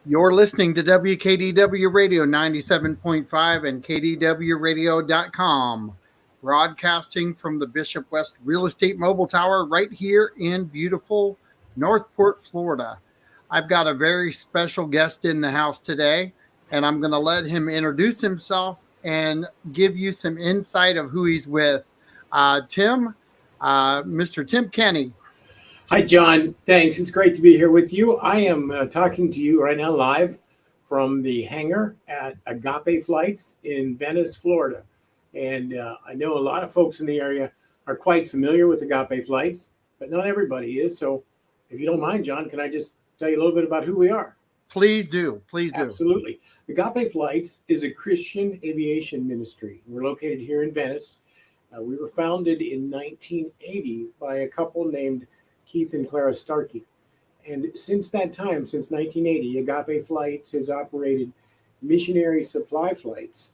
You're listening to WKDW Radio 97.5 and KDWRadio.com, broadcasting from the Bishop West Real Estate Mobile Tower right here in beautiful Northport, Florida. I've got a very special guest in the house today, and I'm going to let him introduce himself and give you some insight of who he's with. Mr. Tim Kenny. Hi, John. Thanks. It's great to be here with you. I am talking to you right now live from the hangar at Agape Flights in Venice, Florida. And I know a lot of folks in the area are quite familiar with Agape Flights, but not everybody is. So if you don't mind, John, can I just tell you a little bit about who we are? Please do. Please do. Absolutely. Agape Flights is a Christian aviation ministry. We're located here in Venice. We were founded in 1980 by a couple named Keith and Clara Starkey. And since that time, since 1980, Agape Flights has operated missionary supply flights,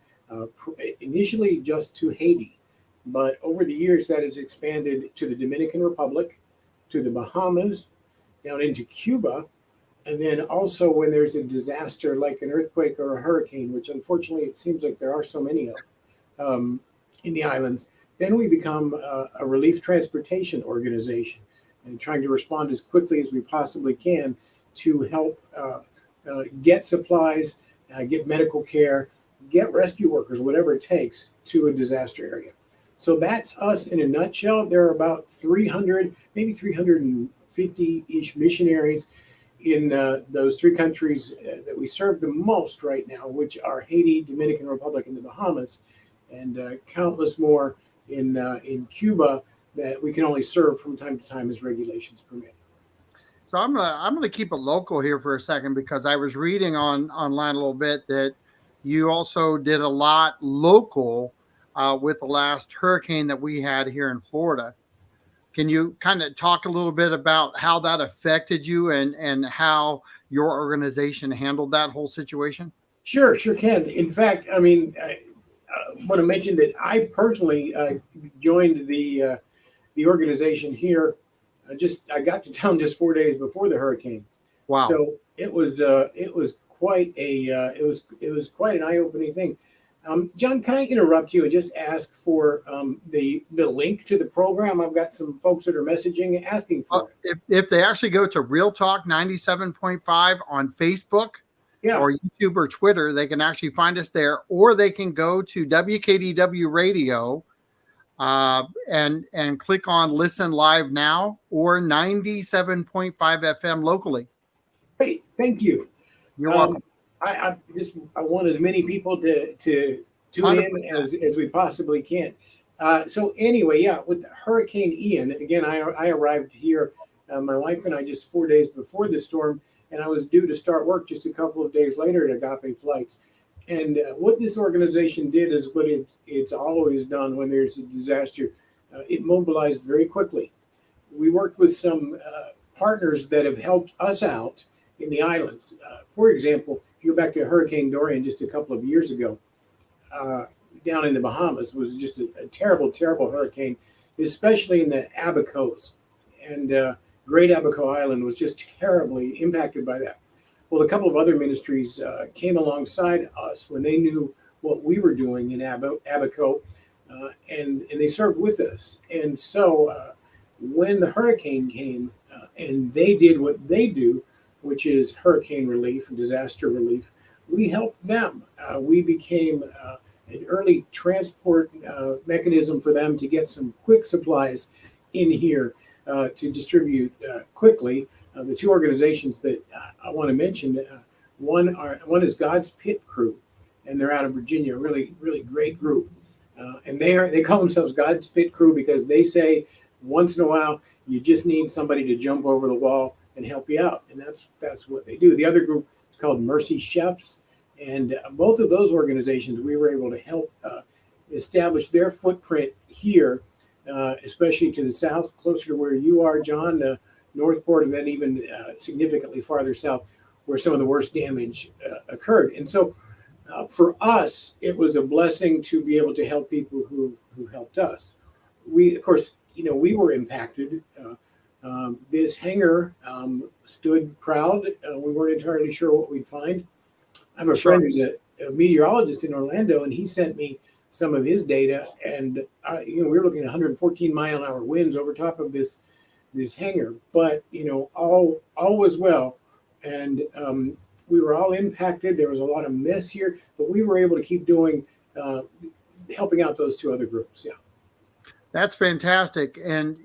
initially just to Haiti. But over the years, that has expanded to the Dominican Republic, to the Bahamas, down into Cuba, and then also when there's a disaster like an earthquake or a hurricane, which unfortunately it seems like there are so many of in the islands, then we become a relief transportation organization and trying to respond as quickly as we possibly can to help get supplies, get medical care, get rescue workers, whatever it takes, to a disaster area. So that's us in a nutshell. There are about 300, maybe 350-ish missionaries in those three countries that we serve the most right now, which are Haiti, Dominican Republic, and the Bahamas, and countless more in Cuba that we can only serve from time to time as regulations permit. So I'm gonna keep it local here for a second because I was reading online a little bit that you also did a lot local with the last hurricane that we had here in Florida. Can you kind of talk a little bit about how that affected you and how your organization handled that whole situation? Sure can. In fact, I mean, I want to mention that I personally joined the organization here. I got to town just 4 days before the hurricane. Wow! So it was quite an eye-opening thing. John, can I interrupt you and just ask for the link to the program? I've got some folks that are messaging asking for it. If they actually go to Real Talk 97.5 on Facebook, or YouTube or Twitter, they can actually find us there, or they can go to WKDW Radio and click on Listen Live Now or 97.5 FM locally. Great, thank you. You're welcome. I want as many people to tune 100%. in as we possibly can. So anyway, with Hurricane Ian, again, I arrived here, my wife and I, just 4 days before the storm, and I was due to start work just a couple of days later at Agape Flights. And what this organization did is what it's always done when there's a disaster. It mobilized very quickly. We worked with some partners that have helped us out in the islands. For example, if you go back to Hurricane Dorian just a couple of years ago, down in the Bahamas was just a terrible, terrible hurricane, especially in the Abacos. And Great Abaco Island was just terribly impacted by that. Well, a couple of other ministries came alongside us when they knew what we were doing in Abaco, and they served with us. And so when the hurricane came and they did what they do, which is hurricane relief and disaster relief, we helped them. We became an early transport mechanism for them to get some quick supplies in here to distribute quickly. The two organizations that I want to mention, one is God's Pit Crew, and they're out of Virginia, a really, really great group. And they call themselves God's Pit Crew because they say once in a while you just need somebody to jump over the wall and help you out, and that's what they do. The other group is called Mercy Chefs, and both of those organizations we were able to help establish their footprint here, especially to the south, closer to where you are, John, Northport, and then even significantly farther south where some of the worst damage occurred. And so for us, it was a blessing to be able to help people who helped us. We, of course, we were impacted. This hangar stood proud. We weren't entirely sure what we'd find. I have a friend who's a meteorologist in Orlando, and he sent me some of his data. And we were looking at 114 mile an hour winds over top of this hangar. But all was well, and we were all impacted. There was a lot of mess here, but we were able to keep doing, helping out those two other groups. Yeah, that's fantastic. And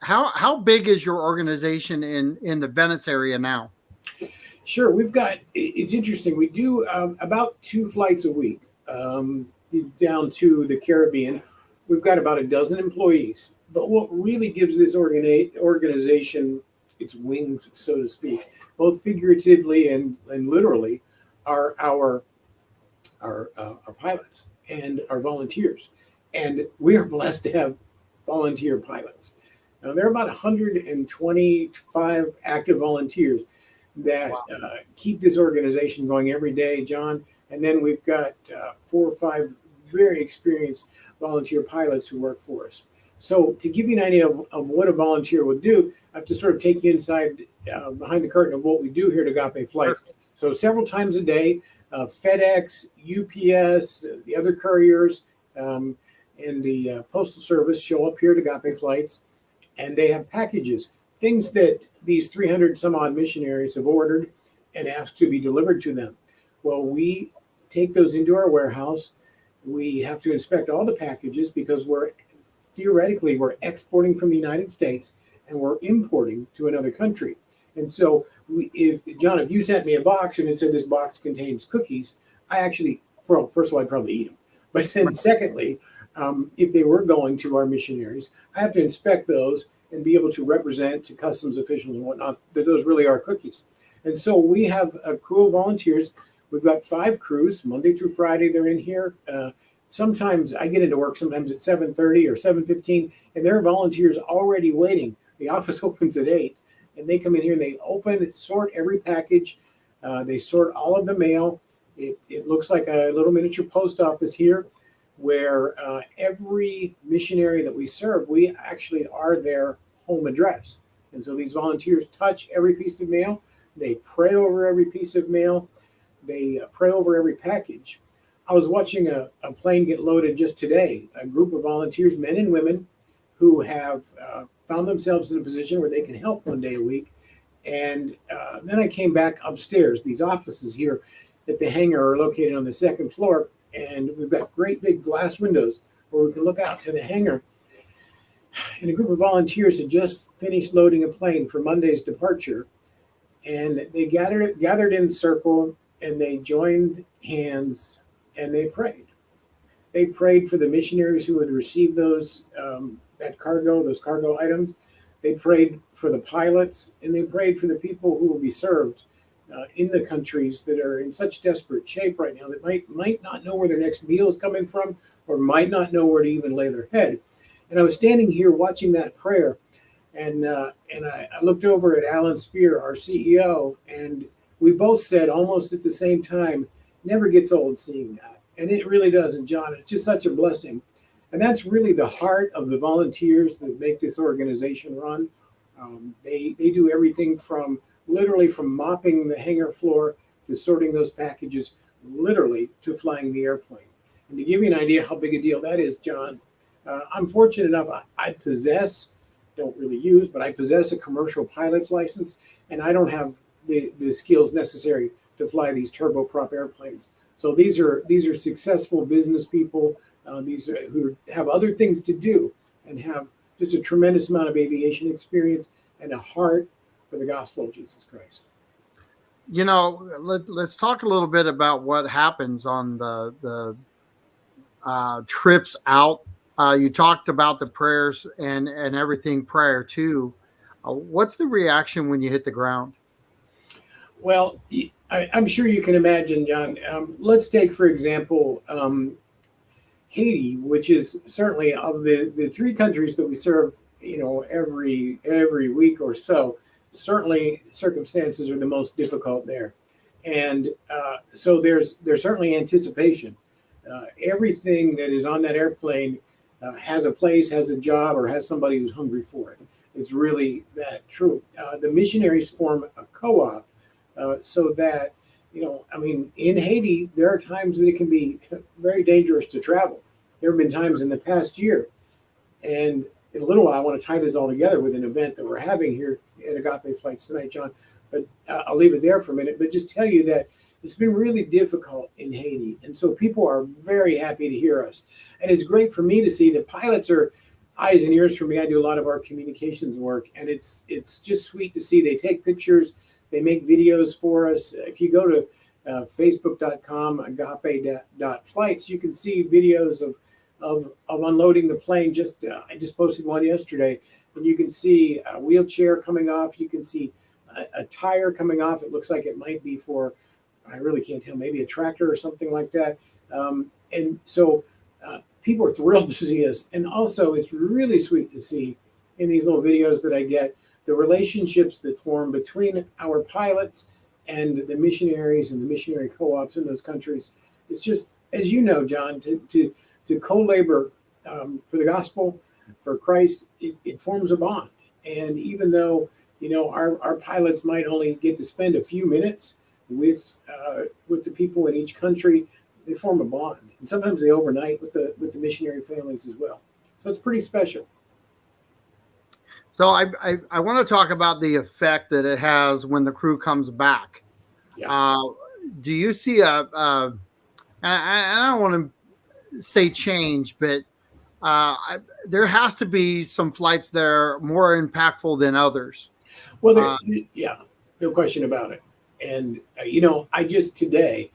how big is your organization in the Venice area now? Sure. It's interesting. We do about 2 flights a week down to the Caribbean. We've got about a dozen employees. But what really gives this organization its wings, so to speak, both figuratively and literally, are our pilots and our volunteers. And we are blessed to have volunteer pilots. Now, there are about 125 active volunteers that keep this organization going every day, John. And then we've got 4 or 5 very experienced volunteer pilots who work for us. So to give you an idea of what a volunteer would do, I have to sort of take you inside behind the curtain of what we do here at Agape Flights. So several times a day, FedEx, UPS, the other couriers, and the Postal Service show up here at Agape Flights, and they have packages, things that these 300 some odd missionaries have ordered and asked to be delivered to them. Well, we take those into our warehouse. We have to inspect all the packages because we're exporting from the United States and we're importing to another country. And so, if you sent me a box and it said this box contains cookies, first of all, I'd probably eat them. But then secondly, if they were going to our missionaries, I have to inspect those and be able to represent to customs officials and whatnot that those really are cookies. And so we have a crew of volunteers. We've got 5 crews, Monday through Friday, they're in here. Sometimes I get into work sometimes at 7:30 or 7:15, and there are volunteers already waiting. The office opens at 8, and they come in here and they open and sort every package. They sort all of the mail. It looks like a little miniature post office here, where every missionary that we serve, we actually are their home address. And so these volunteers touch every piece of mail. They pray over every piece of mail. They pray over every package. I was watching a plane get loaded just today, a group of volunteers, men and women, who have found themselves in a position where they can help one day a week. And then I came back upstairs. These offices here at the hangar are located on the 2nd floor, and we've got great big glass windows where we can look out to the hangar. And a group of volunteers had just finished loading a plane for Monday's departure, and they gathered in a circle, and they joined hands, and they prayed. They prayed for the missionaries who had received those cargo items. They prayed for the pilots, and they prayed for the people who will be served in the countries that are in such desperate shape right now that might not know where their next meal is coming from, or might not know where to even lay their head. And I was standing here watching that prayer, and I looked over at Alan Spear, our CEO, and we both said almost at the same time, never gets old seeing that. And it really doesn't, John. It's just such a blessing. And that's really the heart of the volunteers that make this organization run. They do everything from mopping the hangar floor to sorting those packages, literally to flying the airplane. And to give you an idea how big a deal that is, John, I'm fortunate enough, I possess a commercial pilot's license, and I don't have the skills necessary to fly these turboprop airplanes. So these are successful business people, who have other things to do and have just a tremendous amount of aviation experience and a heart for the gospel of Jesus Christ. Let's talk a little bit about what happens on the trips out. You talked about the prayers and everything prior to. What's the reaction when you hit the ground? Well, I'm sure you can imagine, John. Let's take, for example, Haiti, which is certainly of the 3 countries that we serve, every week or so. Certainly, circumstances are the most difficult there, and so there's certainly anticipation. Everything that is on that airplane has a place, has a job, or has somebody who's hungry for it. it's really that true. The missionaries form a co-op so that, I mean, in Haiti, there are times that it can be very dangerous to travel. There have been times in the past year, and in a little while, I want to tie this all together with an event that we're having here at Agape Flights tonight, John. But I'll leave it there for a minute. But just tell you that it's been really difficult in Haiti, and so people are very happy to hear us. And it's great for me to see that pilots are eyes and ears for me. I do a lot of our communications work, and it's just sweet to see. They take pictures, they make videos for us. If you go to facebook.com agape.flights, you can see videos of unloading the plane. I just posted one yesterday, and you can see a wheelchair coming off. You can see a tire coming off. It looks like it might be for, I really can't tell, maybe a tractor or something like that. And so people are thrilled to see us. And also, it's really sweet to see in these little videos that I get the relationships that form between our pilots and the missionaries and the missionary co-ops in those countries. It's just, as you know, John, to co-labor for the gospel, for Christ, it forms a bond. And even though, our pilots might only get to spend a few minutes with the people in each country, they form a bond. And sometimes they overnight with the missionary families as well. So it's pretty special. So I want to talk about the effect that it has when the crew comes back. Yeah. Do you see I don't want to say change, but there has to be some flights that are more impactful than others. Well, yeah, no question about it. And, I just today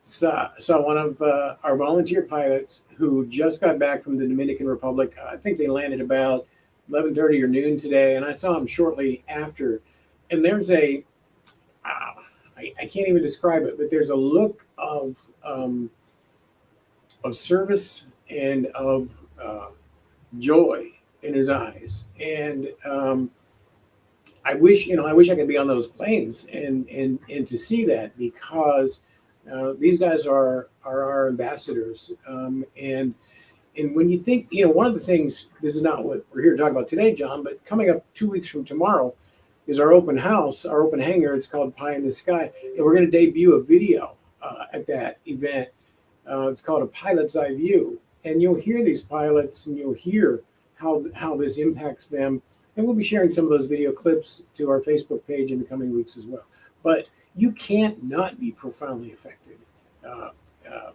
saw one of our volunteer pilots who just got back from the Dominican Republic. I think they landed about 11:30 or noon today, and I saw him shortly after. And there's I can't even describe it, but there's a look of service and of joy in his eyes. And I wish I could be on those planes and to see that, because these guys are our ambassadors. And when you think, one of the things, this is not what we're here to talk about today, John, but coming up 2 weeks from tomorrow is our open house, our open hangar. It's called Pie in the Sky. And we're going to debut a video at that event. It's called A Pilot's Eye View. And you'll hear these pilots and you'll hear how this impacts them. And we'll be sharing some of those video clips to our Facebook page in the coming weeks as well. But you can't not be profoundly affected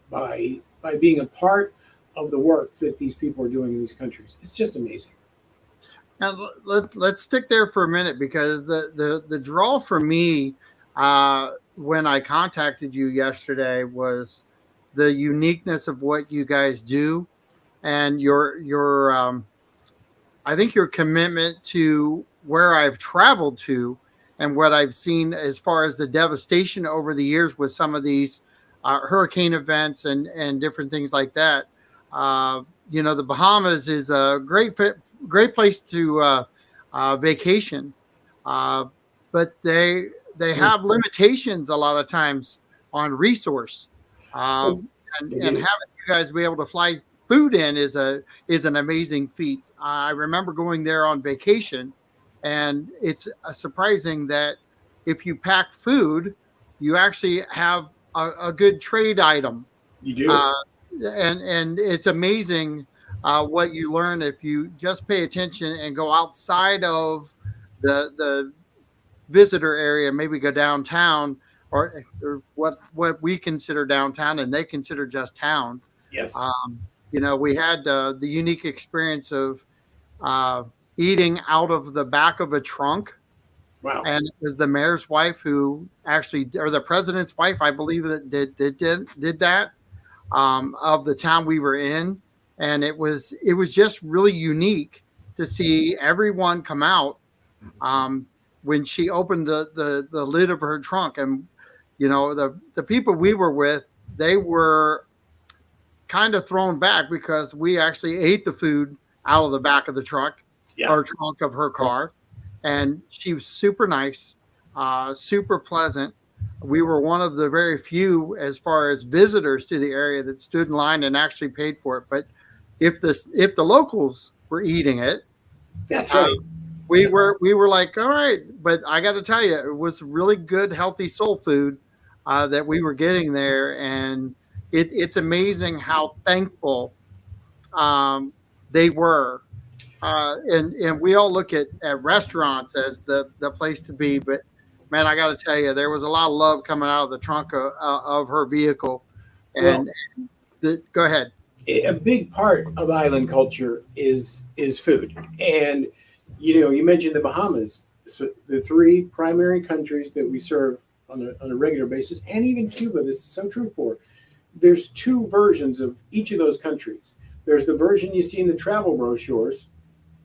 by being a part of the work that these people are doing in these countries. It's just amazing. Now let's stick there for a minute, because the draw for me when I contacted you yesterday was the uniqueness of what you guys do, and your I think your commitment to where I've traveled to and what I've seen as far as the devastation over the years with some of these hurricane events and different things like that. The Bahamas is a great place to vacation, but they have limitations a lot of times on resource, and having you guys be able to fly food in is an amazing feat. I remember going there on vacation, and it's surprising that if you pack food, you actually have a good trade item. You do. And it's amazing what you learn if you just pay attention and go outside of the visitor area, maybe go downtown or what we consider downtown and they consider just town. Yes. We had the unique experience of eating out of the back of a trunk. Wow. And it was the mayor's wife who actually, or the president's wife, I believe, that did that. Of the town we were in, and it was just really unique to see everyone come out when she opened the lid of her trunk. And the people we were with, they were kind of thrown back because we actually ate the food out of the back of the truck or trunk of her car, and she was super nice, super pleasant. We were one of the very few, as far as visitors to the area, that stood in line and actually paid for it. But if the locals were eating it, that's right. we were like, all right, but I got to tell you, it was really good, healthy soul food that we were getting there, and it's amazing how thankful um, they were. And we all look at restaurants as the place to be, but man, I got to tell you, there was a lot of love coming out of the trunk of her vehicle. Well, And go ahead. a big part of island culture is food, and you mentioned the Bahamas. So the three primary countries that we serve on a regular basis, and even Cuba. This is so true for. There's two versions of each of those countries. There's the version you see in the travel brochures,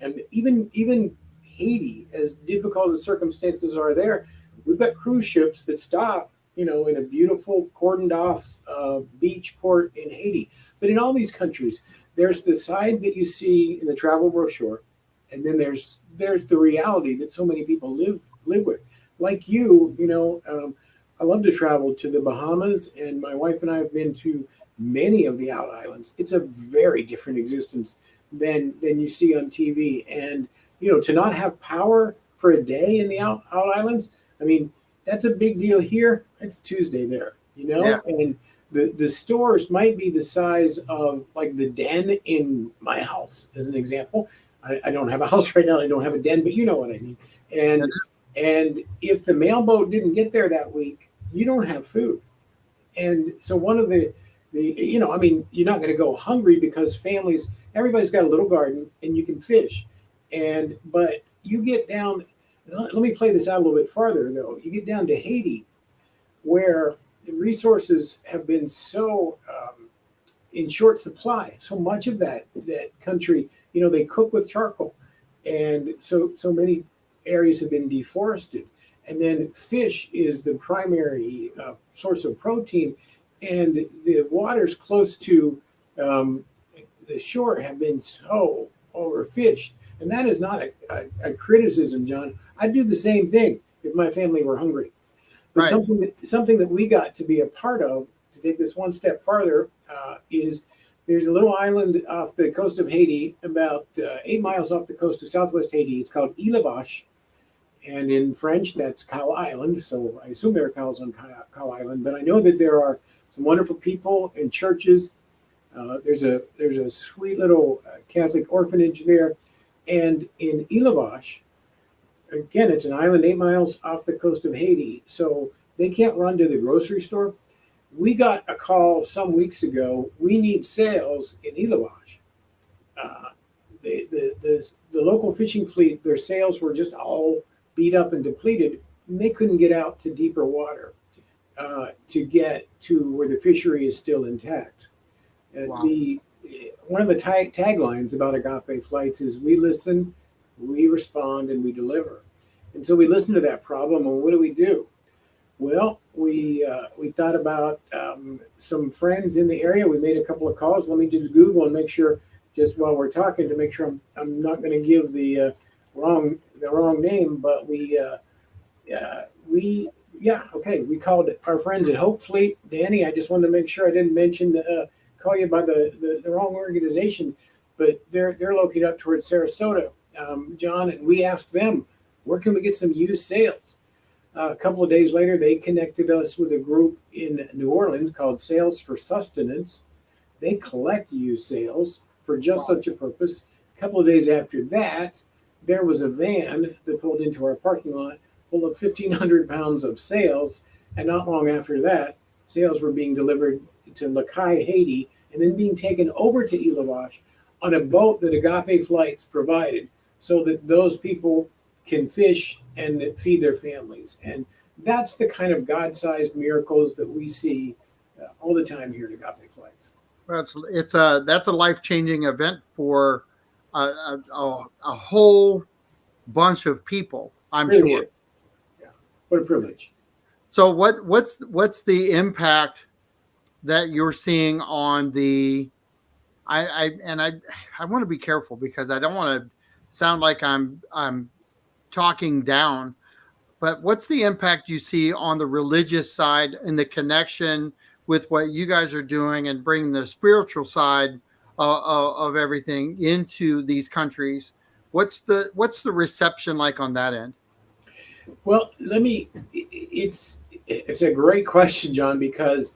and even Haiti, as difficult as circumstances are there, we've got cruise ships that stop, in a beautiful cordoned off beach port in Haiti. But in all these countries, there's the side that you see in the travel brochure, and then there's the reality that so many people live with. Like I love to travel to the Bahamas, and my wife and I have been to many of the out islands. It's a very different existence than you see on TV. And to not have power for a day in the out islands, I mean, that's a big deal here. It's Tuesday there, Yeah. and the stores might be the size of like the den in my house, as an example. I don't have a house right now. I don't have a den, but you know what I mean. And if the mailboat didn't get there that week, you don't have food. And so one of you're not going to go hungry because everybody's got a little garden and you can fish. But you get down, let me play this out a little bit farther though. You get down to Haiti, where the resources have been so in short supply. So much of that country, they cook with charcoal, and so many areas have been deforested. And then fish is the primary source of protein, and the waters close to the shore have been so overfished. And that is not a criticism, John. I'd do the same thing if my family were hungry. But Right. something that we got to be a part of, to take this one step farther, is there's a little island off the coast of Haiti, about 8 miles off the coast of southwest Haiti. It's called Île Vache, and in French, that's Cow Island. So I assume there are cows on Cow Island, but I know that there are some wonderful people and churches. There's a sweet little Catholic orphanage there, and in Île Vache, again, it's an island 8 miles off the coast of Haiti, so they can't run to the grocery store. We got a call some weeks ago. We need sails in Île Vache. The local fishing fleet, their sails were just all beat up and depleted, and they couldn't get out to deeper water to get to where the fishery is still intact. Wow. One of the taglines about Agape Flights is we listen, we respond, and we deliver. And so we listened to that problem, and what do? Well, we thought about some friends in the area. We made a couple of calls. Let me just Google and make sure, just while we're talking, to make sure I'm not going to give the wrong name. But we called our friends at Hope Fleet. Danny, I just wanted to make sure I didn't mention call you by the wrong organization, but they're located up towards Sarasota, John, and we asked them, where can we get some used sails? A couple of days later, they connected us with a group in New Orleans called Sails for Sustenance. They collect used sails for just such a purpose. A couple of days after that, there was a van that pulled into our parking lot full of 1,500 pounds of sails. And not long after that, sails were being delivered to Lacaille, Haiti, and then being taken over to Île Vache on a boat that Agape Flights provided, so that those people can fish and feed their families. And that's the kind of God-sized miracles that we see all the time here at Agape Flights. That's a life-changing event for a whole bunch of people, I'm Really sure. is. Yeah. What a privilege. So what's the impact that you're seeing on the I want to be careful because I don't want to sound like I'm talking down, but what's the impact you see on the religious side and the connection with what you guys are doing and bringing the spiritual side of everything into these countries? What's the reception like on that end? Well, it's a great question, John, because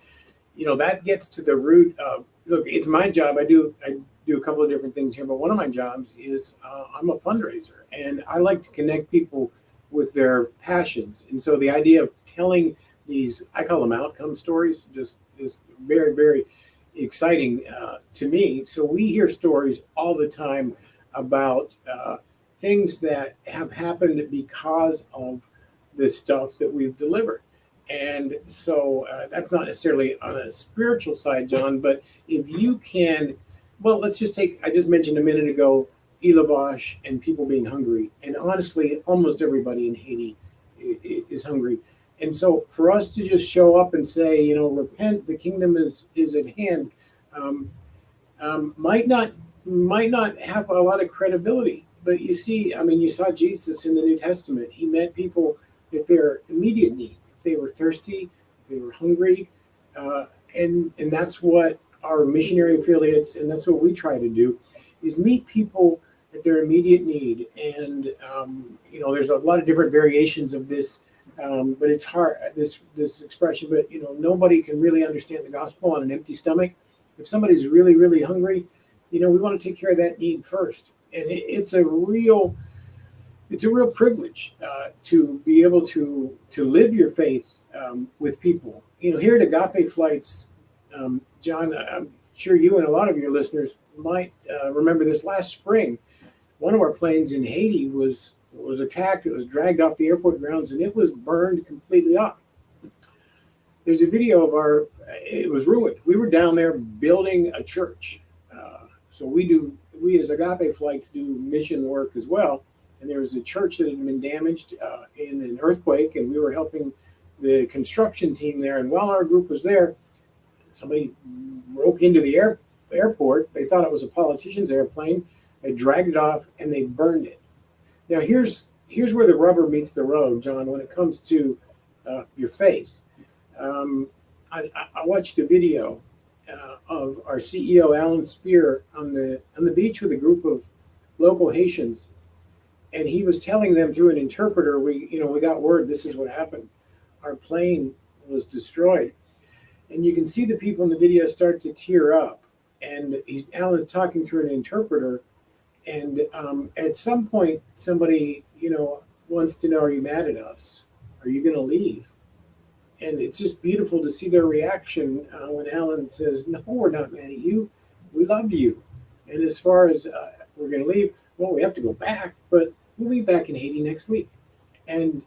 that gets to the root of, look, it's my job. I do a couple of different things here, but one of my jobs is I'm a fundraiser, and I like to connect people with their passions. And so the idea of telling these, I call them outcome stories, just is very, very exciting to me. So we hear stories all the time about things that have happened because of the stuff that we've delivered. And so that's not necessarily on a spiritual side, John, but if you can, well, let's just take, I just mentioned a minute ago, Elavash and people being hungry. And honestly, almost everybody in Haiti is hungry. And so for us to just show up and say, repent, the kingdom is at hand, um, might not have a lot of credibility. But you see, I mean, you saw Jesus in the New Testament. He met people at their immediate need. If they were thirsty, if they were hungry, uh, and that's what our missionary affiliates, and that's what we try to do, is meet people at their immediate need. And there's a lot of different variations of this, but it's hard, this expression. But nobody can really understand the gospel on an empty stomach. If somebody's really, really hungry, we want to take care of that need first. And it's a real privilege to be able to live your faith with people. Here at Agape Flights, John, I'm sure you and a lot of your listeners might remember this last spring. One of our planes in Haiti was attacked. It was dragged off the airport grounds, and it was burned completely up. There's a video of it was ruined. We were down there building a church. So we as Agape Flights do mission work as well. And there was a church that had been damaged in an earthquake, and we were helping the construction team there. And while our group was there, somebody broke into the airport. They thought it was a politician's airplane. They dragged it off and they burned it. Now here's where the rubber meets the road, John, when it comes to your faith. I watched a video of our CEO Alan Spear on the beach with a group of local Haitians, and he was telling them through an interpreter, we got word this is what happened. Our plane was destroyed, and you can see the people in the video start to tear up, and Alan's talking through an interpreter, and at some point somebody wants to know, are you mad at us? Are you going to leave? And it's just beautiful to see their reaction when Alan says, no, we're not mad at you. We love you. And as far as we're going to leave, well, we have to go back, but we'll be back in Haiti next week. And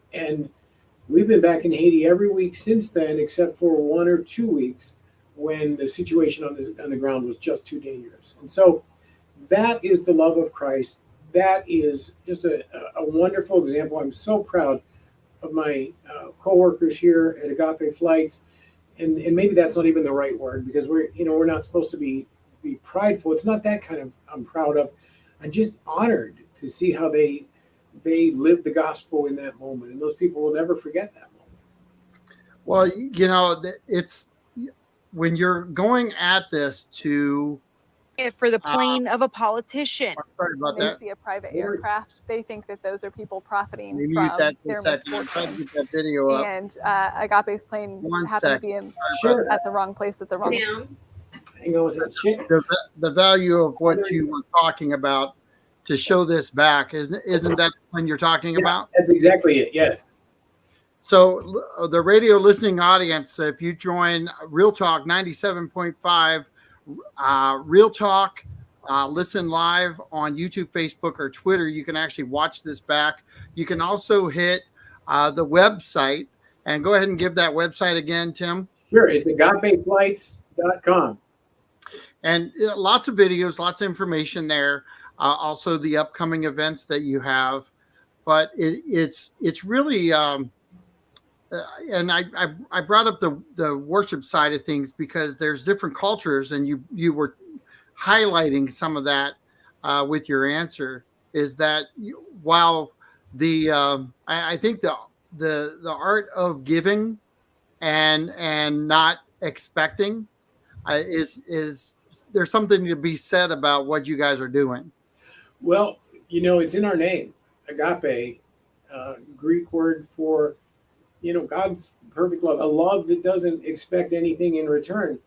we've been back in Haiti every week since then, except for 1 or 2 weeks when the situation on the ground was just too dangerous. And so that is the love of Christ. That is just a wonderful example. I'm so proud of my coworkers here at Agape Flights, and maybe that's not even the right word, because we're not supposed to be prideful. It's not that kind of I'm proud of. I'm just honored to see how they lived the gospel in that moment, and those people will never forget that moment. Well, it's when you're going at this to for the plane of a politician. sorry about They that. see a private aircraft. They think that those are people profiting Let me from mute that for their a second. I'm trying to misfortune. get that video up. And Agape's plane One happened to second. be in, Sure. at the wrong place at the wrong time. Hang on with that shit. The value of what you were talking about to show this back isn't that when you're talking about? That's exactly it. Yes. So the radio listening audience, if you join Real Talk 97.5, Real Talk, listen live on YouTube, Facebook, or Twitter, you can actually watch this back. You can also hit the website, and go ahead and give that website again, Tim. Sure. It's agapeflights.com. And lots of videos, lots of information there. Also the upcoming events that you have, but it's really, and I brought up the worship side of things because there's different cultures, and you were highlighting some of that with your answer. Is that while I think the art of giving and not expecting is there's something to be said about what you guys are doing. Well, You know, it's in our name, agape, Greek word for, God's perfect love, a love that doesn't expect anything in return.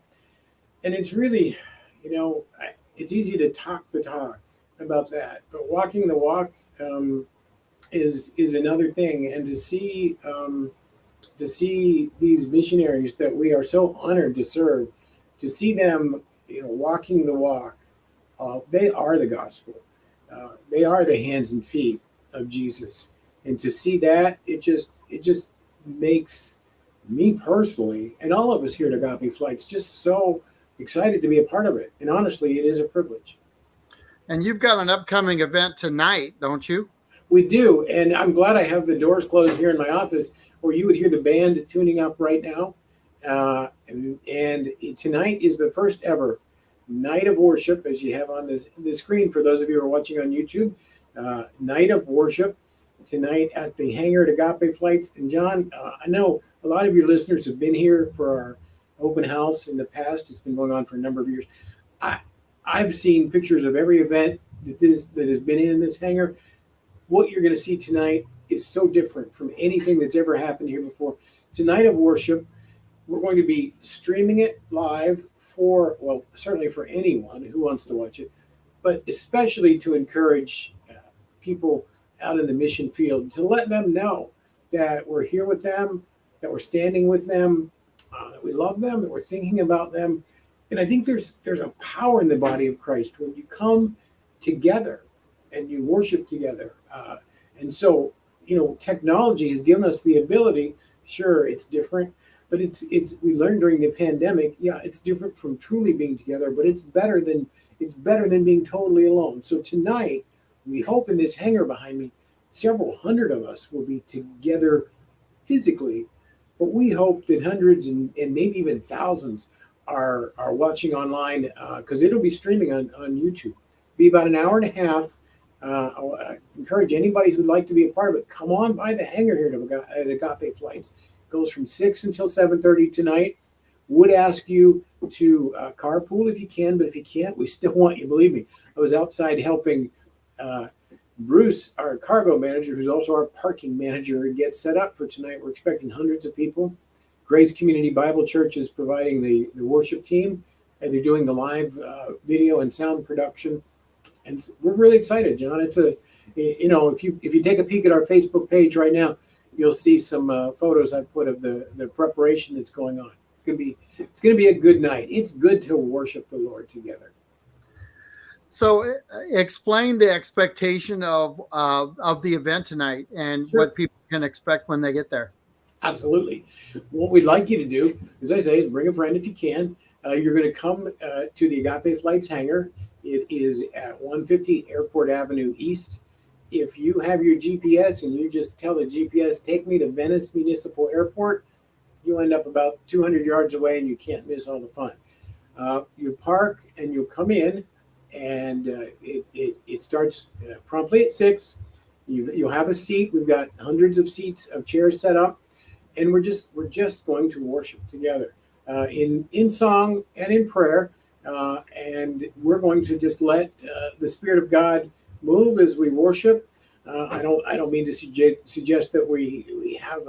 And it's really, it's easy to talk the talk about that, but walking the walk is another thing. And to see these missionaries that we are so honored to serve, to see them, walking the walk, they are the gospel. They are the hands and feet of Jesus. And to see that, it just makes me personally, and all of us here at Agape Flights, just so excited to be a part of it. And honestly, it is a privilege. And you've got an upcoming event tonight, don't you? We do. And I'm glad I have the doors closed here in my office, where you would hear the band tuning up right now. And tonight is the first ever night of worship, as you have on the screen for those of you who are watching on YouTube. Night of worship tonight at the hangar at Agape Flights. And John, I know a lot of your listeners have been here for our open house in the past. It's been going on for a number of years. I've seen pictures of every event that has been in this hangar. What you're going to see tonight is so different from anything that's ever happened here before. It's a night of worship. We're going to be streaming it live certainly for anyone who wants to watch it, but especially to encourage people out in the mission field, to let them know that we're here with them, that we're standing with them, that we love them, that we're thinking about them. And I think there's a power in the body of Christ when you come together and you worship together. And so, technology has given us the ability. Sure, it's different, but it's we learned during the pandemic. Yeah, it's different from truly being together, but it's better than being totally alone. So tonight, we hope in this hangar behind me, several hundred of us will be together physically, but we hope that hundreds and maybe even thousands are watching online, because it'll be streaming on YouTube. Be about an hour and a half. I encourage anybody who'd like to be a part of it, come on by the hangar here at Agape Flights. It goes from 6 until 7:30 tonight. Would ask you to carpool if you can, but if you can't, we still want you. Believe me, I was outside helping Bruce, our cargo manager, who's also our parking manager, get set up for tonight. We're expecting hundreds of people. Grace Community Bible Church is providing the worship team, and they're doing the live video and sound production. And we're really excited, John. It's if you take a peek at our Facebook page right now, you'll see some photos I put of the preparation that's going on. It's gonna be a good night. It's good to worship the Lord together. So, explain the expectation of the event tonight and Sure. what people can expect when they get there. Absolutely. What we'd like you to do, as I say, is bring a friend if you can. You're going to come to the Agape Flights hangar. It is at 150 Airport Avenue East. If you have your GPS and you just tell the GPS, take me to Venice Municipal Airport, you'll end up about 200 yards away and you can't miss all the fun. You park and you'll come in, and it starts promptly at 6. You'll have a seat. We've got hundreds of seats of chairs set up, and we're just going to worship together in song and in prayer, and we're going to just let the Spirit of God move as we worship. I don't mean to suggest that we have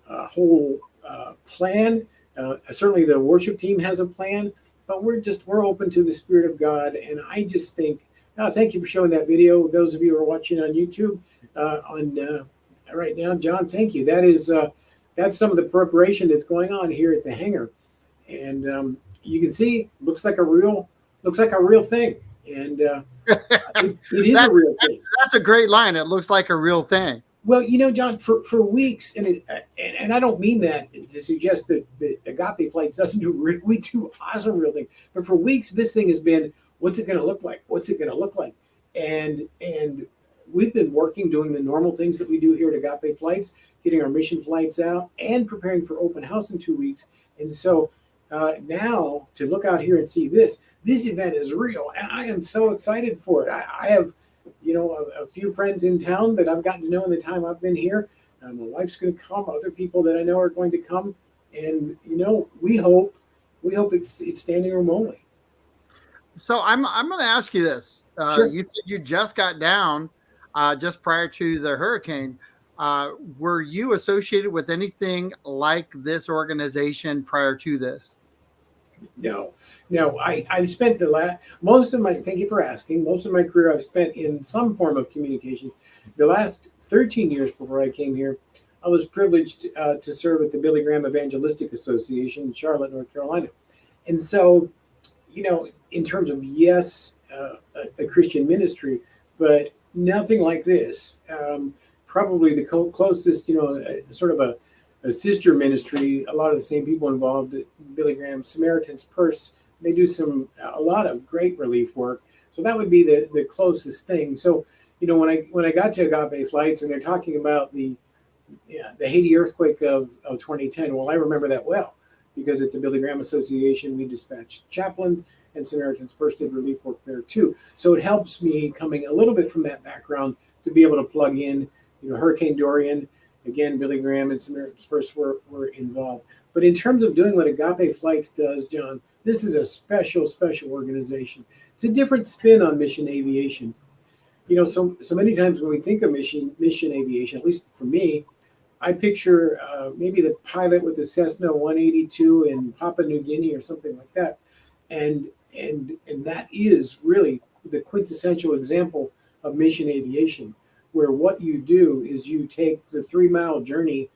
a whole plan. Certainly, the worship team has a plan, but we're open to the Spirit of God. And I just think, thank you for showing that video. Those of you who are watching on YouTube right now, John, thank you. That's some of the preparation that's going on here at the hangar, and you can see looks like a real thing, and it is a real thing. That's a great line. It looks like a real thing. Well, John, for weeks, and I don't mean that to suggest that Agape Flights doesn't do. We do awesome real things, but for weeks this thing has been, what's it going to look like? What's it going to look like? And we've been working, doing the normal things that we do here at Agape Flights, getting our mission flights out, and preparing for open house in 2 weeks. And so now to look out here and see this event is real, and I am so excited for it. I have a few friends in town that I've gotten to know in the time I've been here. My wife's going to come. Other people that I know are going to come, and we hope it's standing room only. So I'm going to ask you this. Sure. You said you just got down just prior to the hurricane. Were you associated with anything like this organization prior to this? No, no. I've spent most of my, thank you for asking, most of my career I've spent in some form of communications. The last 13 years before I came here, I was privileged to serve at the Billy Graham Evangelistic Association in Charlotte, North Carolina. And so, in terms of, yes, a Christian ministry, but nothing like this. Probably the closest, sort of a sister ministry, a lot of the same people involved at Billy Graham, Samaritan's Purse. They do a lot of great relief work. So that would be the closest thing. So, when I got to Agape Flights and they're talking about the Haiti earthquake of 2010, well, I remember that well, because at the Billy Graham Association, we dispatched chaplains, and Samaritan's Purse did relief work there too. So it helps me, coming a little bit from that background, to be able to plug in, Hurricane Dorian. Again, Billy Graham and Samaritan's Purse were involved. But in terms of doing what Agape Flights does, John, this is a special organization. It's a different spin on mission aviation. So many times when we think of mission aviation, at least for me, I picture maybe the pilot with the Cessna 182 in Papua New Guinea or something like that. And that is really the quintessential example of mission aviation, where what you do is you take the 3-mile journey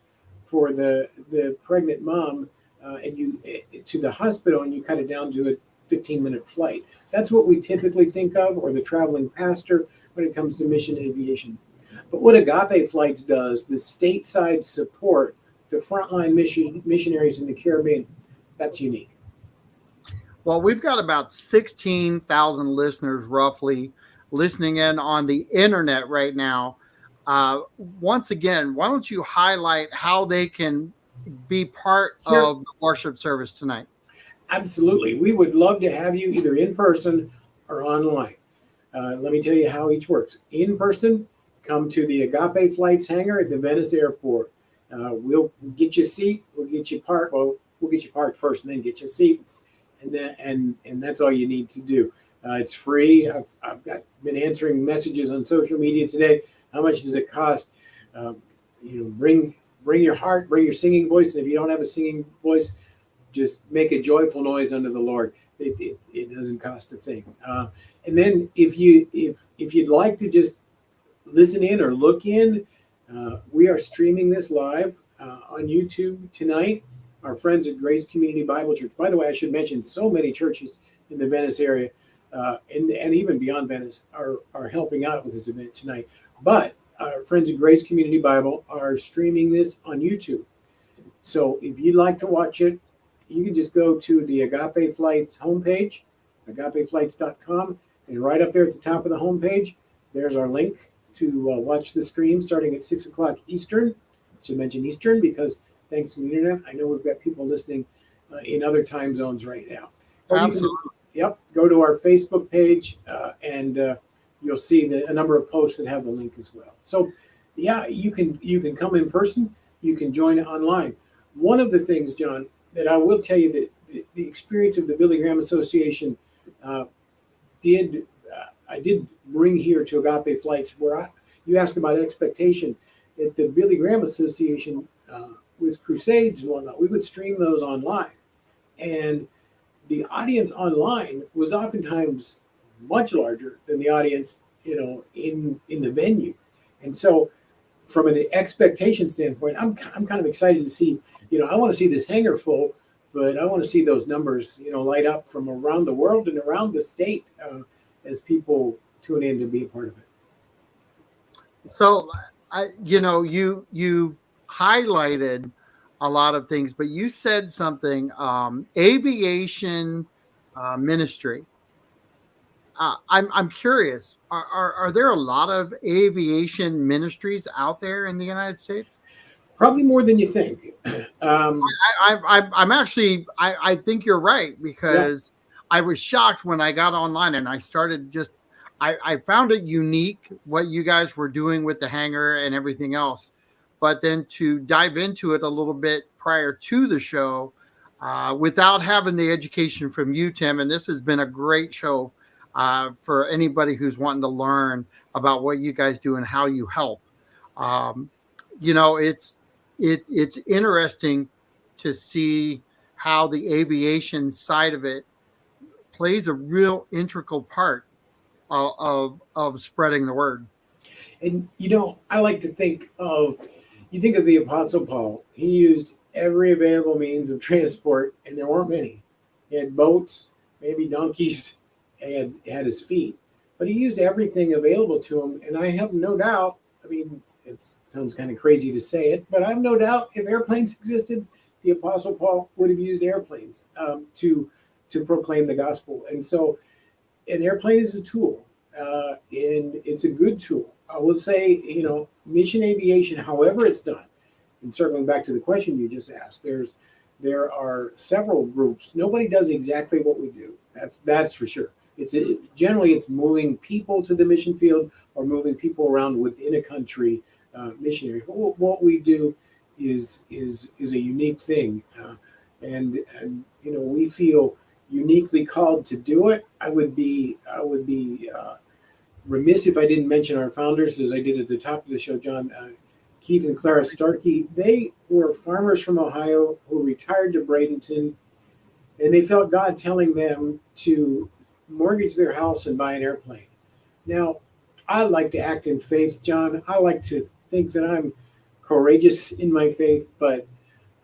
for the pregnant mom and you to the hospital, and you cut it down to a 15-minute flight. That's what we typically think of, or the traveling pastor, when it comes to mission aviation. But what Agape Flights does, the stateside support to frontline missionaries in the Caribbean, that's unique. Well, we've got about 16,000 listeners roughly listening in on the internet right now. Once again, why don't you highlight how they can be part of the worship service tonight? Absolutely. We would love to have you either in person or online. Let me tell you how each works. In person, come to the Agape Flights hangar at the Venice airport. We'll get you a seat. We'll get you parked. Well, we'll get you parked first and then get you a seat. And that's all you need to do. It's free. I've been answering messages on social media today. How much does it cost? Bring your heart, bring your singing voice. And if you don't have a singing voice, just make a joyful noise unto the Lord. It doesn't cost a thing. And then if you'd like to just listen in or look in, we are streaming this live on YouTube tonight. Our friends at Grace Community Bible Church. By the way, I should mention so many churches in the Venice area and even beyond Venice are helping out with this event tonight. But our friends at Grace Community Bible are streaming this on YouTube. So if you'd like to watch it, you can just go to the Agape Flights homepage, agapeflights.com, and right up there at the top of the homepage, there's our link to watch the stream starting at 6 o'clock Eastern. I should mention Eastern because thanks to the internet, I know we've got people listening in other time zones right now. Absolutely. Go to our Facebook page and you'll see a number of posts that have the link as well. So, you can come in person. You can join it online. One of the things, John, that I will tell you that the experience of the Billy Graham Association I did bring here to Agape Flights, where you asked about expectation. At the Billy Graham Association, with crusades and whatnot, we would stream those online. And the audience online was oftentimes much larger than the audience, in the venue. And so from an expectation standpoint, I'm kind of excited to see, I want to see this hangar full, but I want to see those numbers, light up from around the world and around the state as people tune in to be a part of it. So, you've highlighted a lot of things, but you said something, aviation ministry. I'm curious, are there a lot of aviation ministries out there in the United States? Probably more than you think. I'm actually, I think you're right, because I was shocked when I got online and I started I found it unique what you guys were doing with the hangar and everything else. But then to dive into it a little bit prior to the show, without having the education from you, Tim, and this has been a great show. for anybody who's wanting to learn about what you guys do and how you help. Um, it's interesting to see how the aviation side of it plays a real integral part of spreading the word. And I like to think of, you think of the Apostle Paul. He used every available means of transport, and there weren't many. He had boats, maybe donkeys, and had his feet. But he used everything available to him, and I have no doubt. I mean, it sounds kind of crazy to say it, but I have no doubt if airplanes existed, the Apostle Paul would have used airplanes to proclaim the gospel. And so, an airplane is a tool, and it's a good tool. I would say, mission aviation, however it's done, and circling back to the question you just asked, there are several groups. Nobody does exactly what we do. That's for sure. Generally it's moving people to the mission field or moving people around within a country, missionary. What we do is a unique thing, and we feel uniquely called to do it. I would be remiss if I didn't mention our founders, as I did at the top of the show, John, Keith and Clara Starkey. They were farmers from Ohio who retired to Bradenton, and they felt God telling them to mortgage their house and buy an airplane. Now, I like to act in faith, John. I like to think that I'm courageous in my faith, but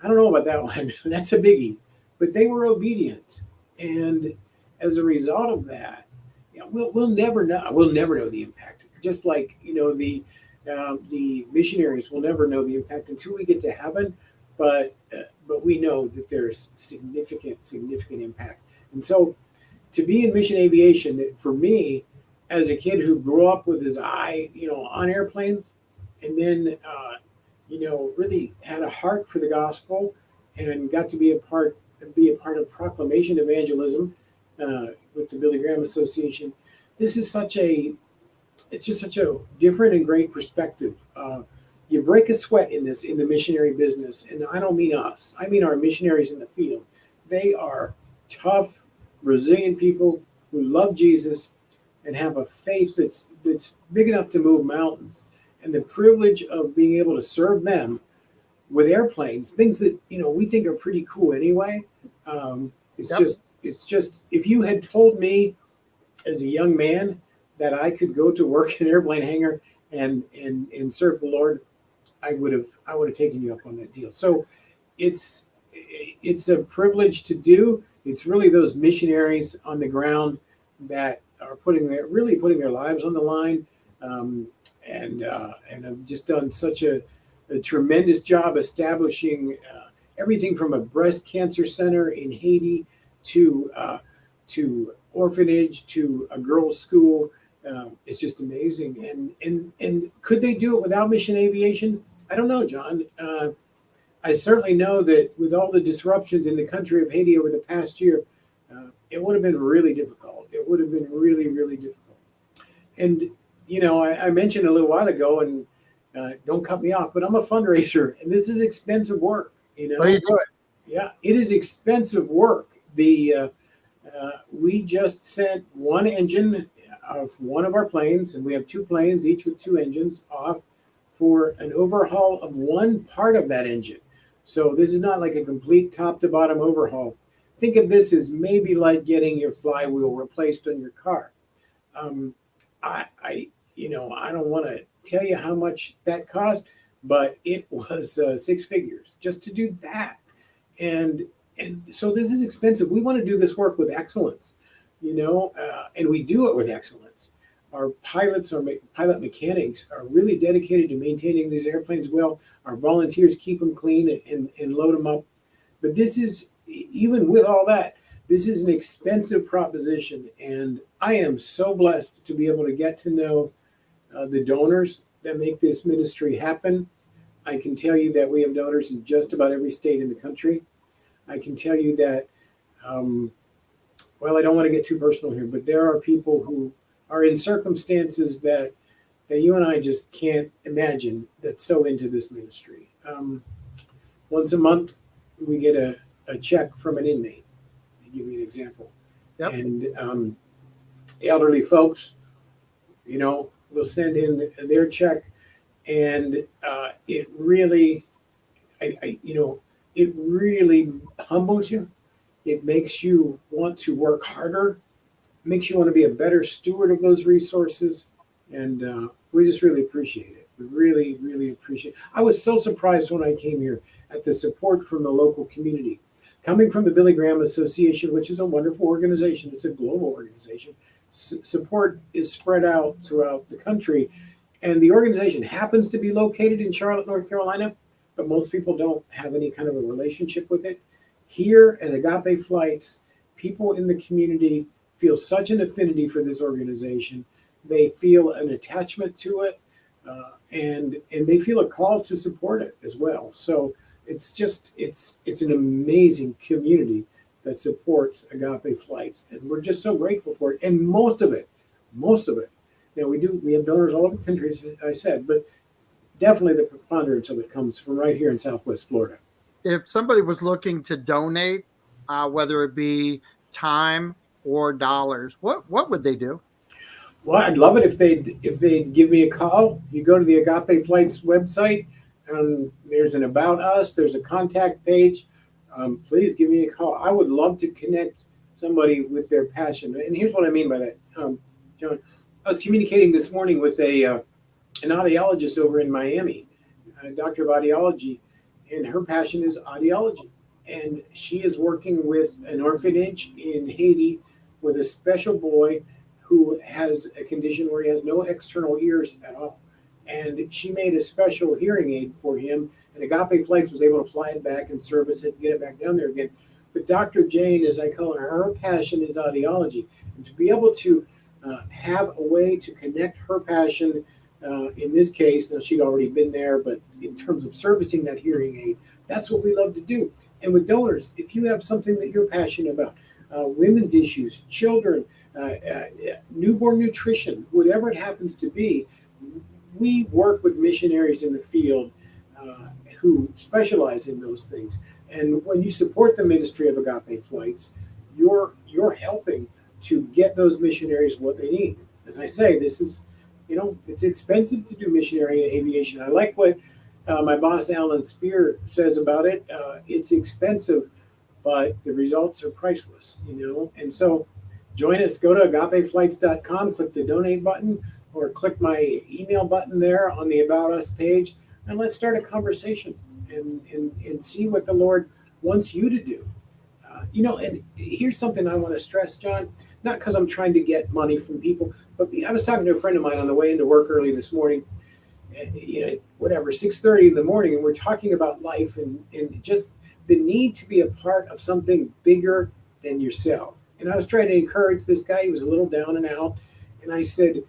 I don't know about that one. That's a biggie. But they were obedient, and as a result of that, we'll never know. We'll never know the impact. Just like the missionaries will never know the impact until we get to heaven. But we know that there's significant impact. And so, to be in mission aviation, for me, as a kid who grew up with his eye, on airplanes, and then really had a heart for the gospel, and got to be a part of proclamation evangelism with the Billy Graham Association. This is it's just such a different and great perspective. You break a sweat in the missionary business, and I don't mean us. I mean our missionaries in the field. They are tough, resilient people who love Jesus and have a faith that's big enough to move mountains. And the privilege of being able to serve them with airplanes, things that we think are pretty cool anyway. It's just if you had told me as a young man that I could go to work in an airplane hangar and serve the Lord, I would have taken you up on that deal. So it's a privilege to do. It's really those missionaries on the ground that are putting their lives on the line, and have just done such a tremendous job establishing everything from a breast cancer center in Haiti to orphanage to a girls' school. It's just amazing. And could they do it without mission aviation? I don't know, John. I certainly know that with all the disruptions in the country of Haiti over the past year, it would have been really difficult. It would have been really, really difficult. And, I mentioned a little while ago, and don't cut me off, but I'm a fundraiser, and this is expensive work. Well, you do it. Yeah, it is expensive work. We just sent one engine of one of our planes, and we have two planes, each with two engines, off for an overhaul of one part of that engine. So this is not like a complete top to bottom overhaul. Think of this as maybe like getting your flywheel replaced on your car. I don't want to tell you how much that cost, but it was six figures just to do that. And so this is expensive. We want to do this work with excellence, and we do it with excellence. Our pilots, pilot mechanics are really dedicated to maintaining these airplanes well. Our volunteers keep them clean and load them up. But this is, even with all that, this is an expensive proposition. And I am so blessed to be able to get to know the donors that make this ministry happen. I can tell you that we have donors in just about every state in the country. I can tell you that, I don't want to get too personal here, but there are people who are in circumstances that you and I just can't imagine that's so into this ministry. Once a month, we get a check from an inmate, to give you an example. Yep. And elderly folks, will send in their check, and it really, it really humbles you. It makes you want to work harder, makes you want to be a better steward of those resources, and we just really appreciate it. We really, really appreciate it. I was so surprised when I came here at the support from the local community. Coming from the Billy Graham Association, which is a wonderful organization, it's a global organization. Support is spread out throughout the country, and the organization happens to be located in Charlotte, North Carolina, but most people don't have any kind of a relationship with it. Here at Agape Flights, people in the community feel such an affinity for this organization. They feel an attachment to it, and they feel a call to support it as well. So it's an amazing community that supports Agape Flights, and we're just so grateful for it. And most of it, we have donors all over the country, as I said, but definitely the preponderance of it comes from right here in Southwest Florida. If somebody was looking to donate, whether it be time or dollars, what would they do? Well, I'd love it if they'd give me a call. You go to the Agape Flights website, and there's an About Us, there's a contact page. Please give me a call. I would love to connect somebody with their passion. And here's what I mean by that, John. I was communicating this morning with an audiologist over in Miami, a doctor of audiology, and her passion is audiology. And she is working with an orphanage in Haiti with a special boy who has a condition where he has no external ears at all. And she made a special hearing aid for him, and Agape Flights was able to fly it back and service it and get it back down there again. But Dr. Jane, as I call her passion is audiology. And to be able to have a way to connect her passion, in this case, now she'd already been there, but in terms of servicing that hearing aid, that's what we love to do. And with donors, if you have something that you're passionate about, women's issues, children, newborn nutrition, whatever it happens to be, we work with missionaries in the field who specialize in those things. And when you support the ministry of Agape Flights, you're helping to get those missionaries what they need. As I say, this is, it's expensive to do missionary aviation. I like what my boss, Alan Spear, says about it. It's expensive, but the results are priceless, And so join us. Go to agapeflights.com, click the donate button, or click my email button there on the About Us page, and let's start a conversation and see what the Lord wants you to do. And here's something I want to stress, John, not because I'm trying to get money from people, but I was talking to a friend of mine on the way into work early this morning, 6:30 in the morning, and we're talking about life and just the need to be a part of something bigger than yourself. And I was trying to encourage this guy. He was a little down and out. And I said,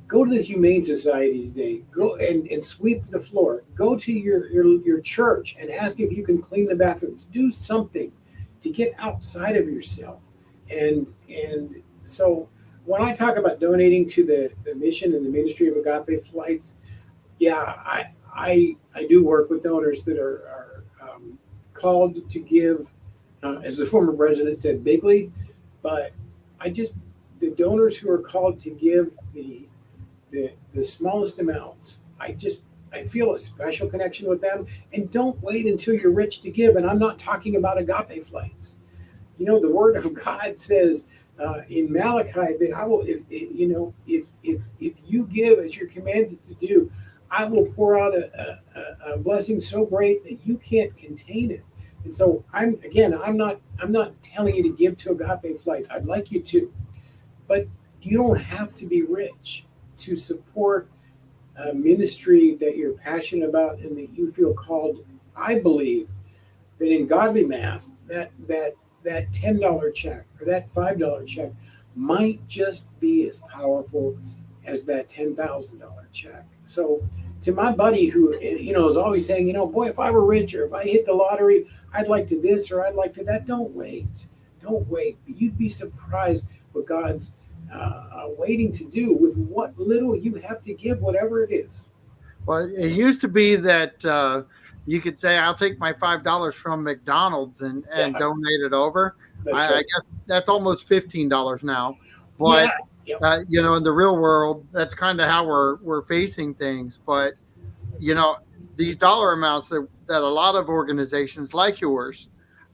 go to the Humane Society today. Go and sweep the floor. Go to your church and ask if you can clean the bathrooms. Do something to get outside of yourself. And so when I talk about donating to the mission and the ministry of Agape Flights, I do work with donors that are called to give, as the former president said, bigly. But the donors who are called to give the smallest amounts, I feel a special connection with them. And don't wait until you're rich to give. And I'm not talking about Agape Flights. The Word of God says in Malachi that I will, if you give as you're commanded to do, I will pour out a blessing so great that you can't contain it. And so I'm not telling you to give to Agape Flights. I'd like you to, but you don't have to be rich to support a ministry that you're passionate about and that you feel called. I believe that in godly math, that $10 check or that $5 check might just be as powerful as that $10,000 check. So to my buddy who, is always saying, boy, if I were rich or if I hit the lottery, I'd like to this or I'd like to that. Don't wait. You'd be surprised what God's waiting to do with what little you have to give, whatever it is. Well, it used to be that you could say, I'll take my $5 from McDonald's and donate it over. I guess that's almost $15 now. But Yep. In the real world, that's kind of how we're facing things. But these dollar amounts that a lot of organizations like yours,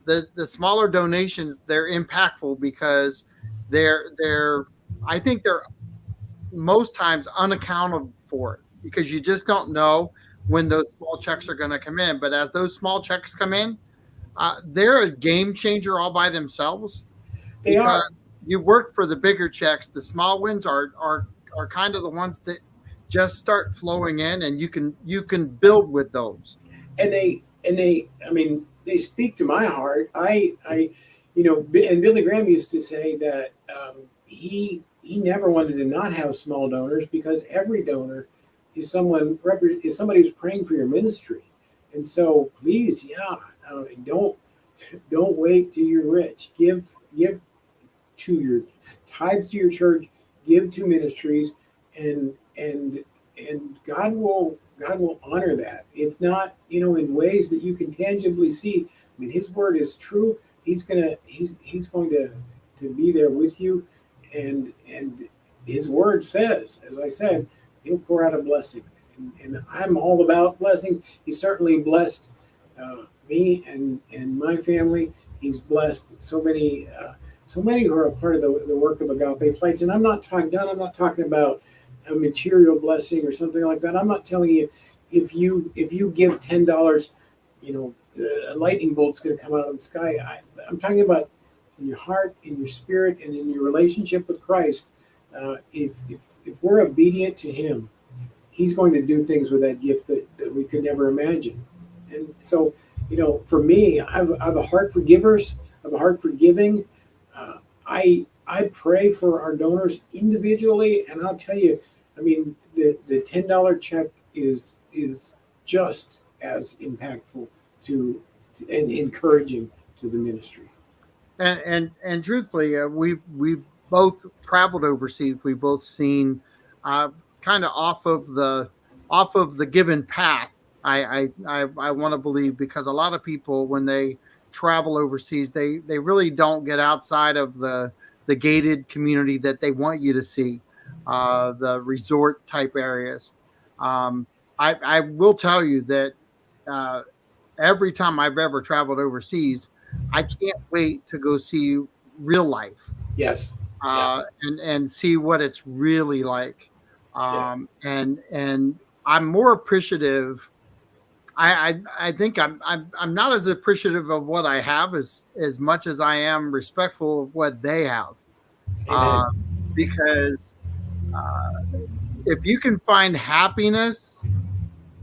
the smaller donations, they're impactful because they're I think they're most times unaccountable for it because you just don't know when those small checks are going to come in. But as those small checks come in, they're a game changer all by themselves They are. because you work for the bigger checks. The small ones are kind of the ones that just start flowing in, and you can build with those. And they I mean, they speak to my heart. And Billy Graham used to say that he never wanted to not have small donors because every donor is somebody who's praying for your ministry. And so please, yeah, don't wait till you're rich. Give to your tithe to your church, give to ministries, and God will honor that. If not, in ways that you can tangibly see. I mean, His word is true. He's going to be there with you, and His word says, as I said, He'll pour out a blessing, and I'm all about blessings. He certainly blessed me and my family. He's blessed so many who are a part of the work of Agape Flights. And I'm not talking about a material blessing or something like that. I'm not telling you if you give $10, a lightning bolt's going to come out of the sky. I'm talking about in your heart, in your spirit, and in your relationship with Christ. If we're obedient to Him, He's going to do things with that gift that we could never imagine. And so, for me, I have a heart for givers. I have a heart for giving. I pray for our donors individually, and I'll tell you, I mean, the $10 check is just as impactful and encouraging to the ministry. And truthfully, we've both traveled overseas. We've both seen kind of off of the given path. I want to believe because a lot of people when they travel overseas, they really don't get outside of the gated community that they want you to see, the resort type areas. I will tell you that uh, every time I've ever traveled overseas, I can't wait to go see real life, Yes. Yeah. and see what it's really like. Yeah. And I'm more appreciative. I think I'm not as appreciative of what I have as much as I am respectful of what they have, Amen. uh, because if you can find happiness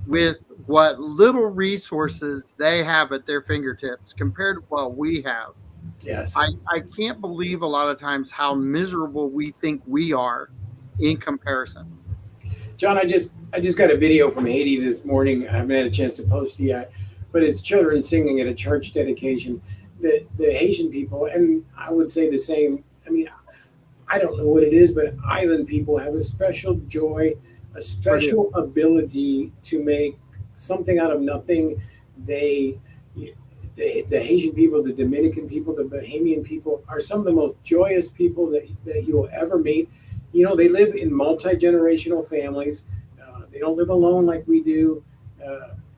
with what little resources they have at their fingertips compared to what we have, Yes. I can't believe a lot of times how miserable we think we are in comparison. John, I just got a video from Haiti this morning. I haven't had a chance to post it yet, but it's children singing at a church dedication. The Haitian people, and I would say the same. I mean, I don't know what it is, but island people have a special joy, a special ability to make something out of nothing. They, the Haitian people, the Dominican people, the Bahamian people are some of the most joyous people that you'll ever meet. They live in multi-generational families. They don't live alone like we do.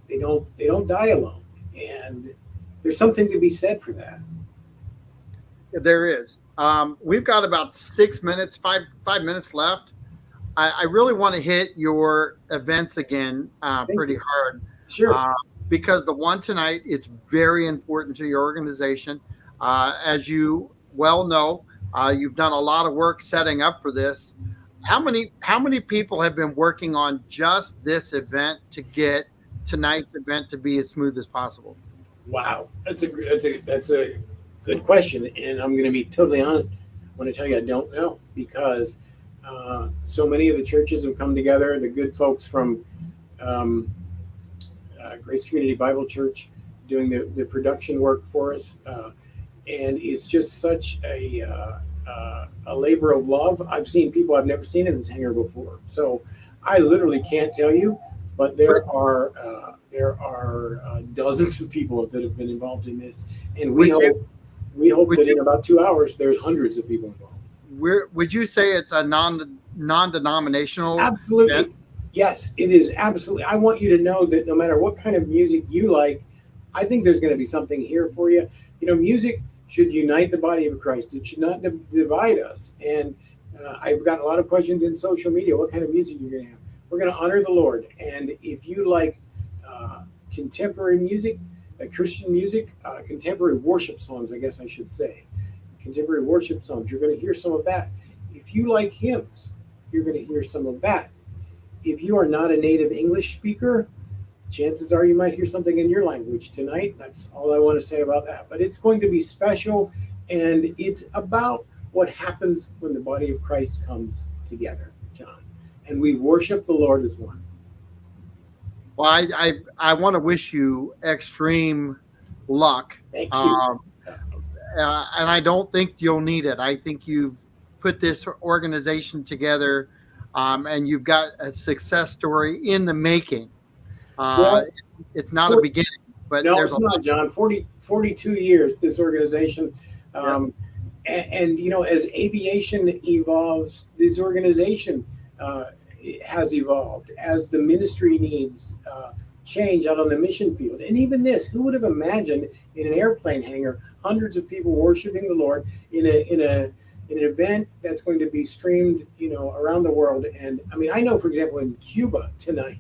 They don't die alone, and there's something to be said for that. There is. We've got about 6 minutes, 5 minutes left. I really want to hit your events again pretty You. hard Sure. because the one tonight is very important to your organization. As you well know, you've done a lot of work setting up for this. How many people have been working on just this event to get tonight's event to be as smooth as possible? Wow, that's a good question, and I'm going to be totally honest when I tell you I don't know because so many of the churches have come together. The good folks from Grace Community Bible Church doing the production work for us, and it's just such a labor of love. I've seen people I've never seen in this hangar before, so I literally can't tell you, but there are dozens of people that have been involved in this, and we hope that in about 2 hours there's hundreds of people involved. would you say it's a non-denominational Absolutely. event? Yes, it is absolutely. I want you to know that no matter what kind of music you like, I think there's going to be something here for you. You know, music should unite the body of Christ. It should not divide us. And I've gotten a lot of questions in social media. What kind of music you're going to have? We're going to honor the Lord. And if you like contemporary music, Christian music, contemporary worship songs, I guess I should say, contemporary worship songs, you're going to hear some of that. If you like hymns, you're going to hear some of that. If you are not a native English speaker, chances are you might hear something in your language tonight. That's all I want to say about that. But it's going to be special, and it's about what happens when the body of Christ comes together, John. And we worship the Lord as one. Well, I want to wish you extreme luck. Thank you. And I don't think you'll need it. I think you've put this organization together, and you've got a success story in the making. Well, it's not a beginning, but no, there's it's not, John. 42 years, this organization. And, you know, as aviation evolves, this organization has evolved as the ministry needs change out on the mission field. And even this, who would have imagined in an airplane hangar, hundreds of people worshiping the Lord in an event that's going to be streamed, you know, around the world. And I mean, I know, for example, in Cuba tonight,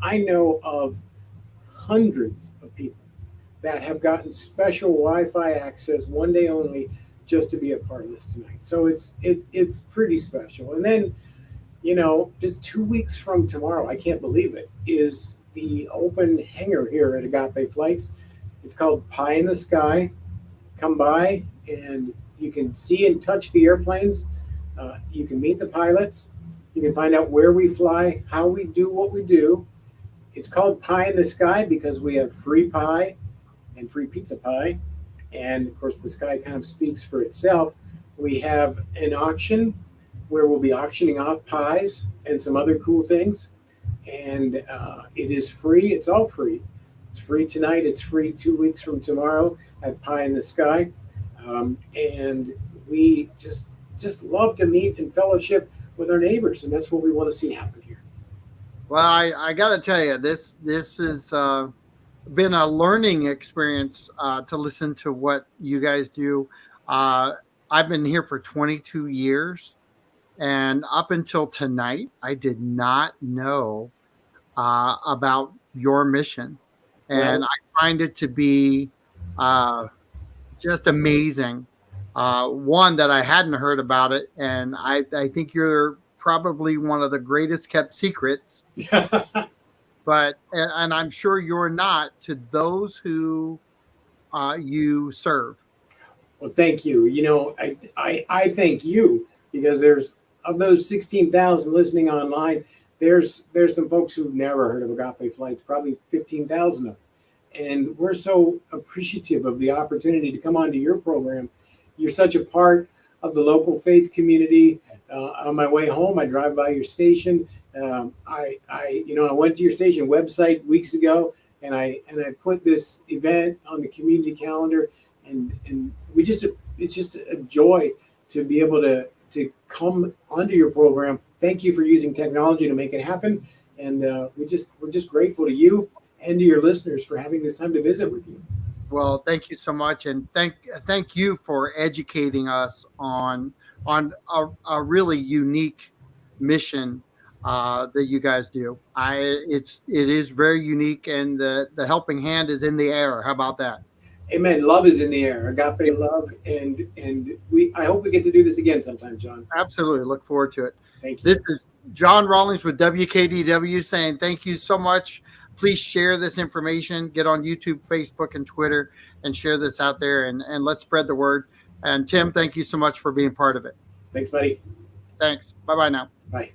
I know of hundreds of people that have gotten special Wi-Fi access one day only just to be a part of this tonight. So it's pretty special. And then, you know, just 2 weeks from tomorrow, I can't believe it, is the open hangar here at Agape Flights. It's called Pie in the Sky. Come by and you can see and touch the airplanes. You can meet the pilots. You can find out where we fly, how we do what we do. It's called Pie in the Sky because we have free pie and free pizza pie. And of course, the sky kind of speaks for itself. We have an auction where we'll be auctioning off pies and some other cool things. And it is free. It's all free. It's free tonight. It's free 2 weeks from tomorrow at Pie in the Sky. And we just love to meet and fellowship with our neighbors. And that's what we want to see happen here. Well, I got to tell you, this has been a learning experience to listen to what you guys do. I've been here for 22 years, and up until tonight, I did not know about your mission, and I find it to be just amazing. One, that I hadn't heard about it, and I think you're probably one of the greatest kept secrets. But and I'm sure you're not to those who you serve. Well, thank you. You know, I thank you because there's of those 16,000 listening online, there's some folks who've never heard of Agape Flights, probably 15,000 of them. And we're so appreciative of the opportunity to come onto your program. You're such a part of the local faith community. On my way home, I drive by your station. I went to your station website weeks ago, and I put this event on the community calendar, and it's just a joy to be able to come onto your program. Thank you for using technology to make it happen, and we're just grateful to you and to your listeners for having this time to visit with you. Well, thank you so much, and thank you for educating us on a really unique mission that you guys do. It is very unique, and the helping hand is in the air. How about that? Amen. Love is in the air. Agape love, and I hope we get to do this again sometime, John. Absolutely. Look forward to it. Thank you. This is John Rawlings with WKDW saying thank you so much. Please share this information. Get on YouTube, Facebook, and Twitter and share this out there, and let's spread the word. And Tim, thank you so much for being part of it. Thanks, buddy. Thanks. Bye-bye now. Bye.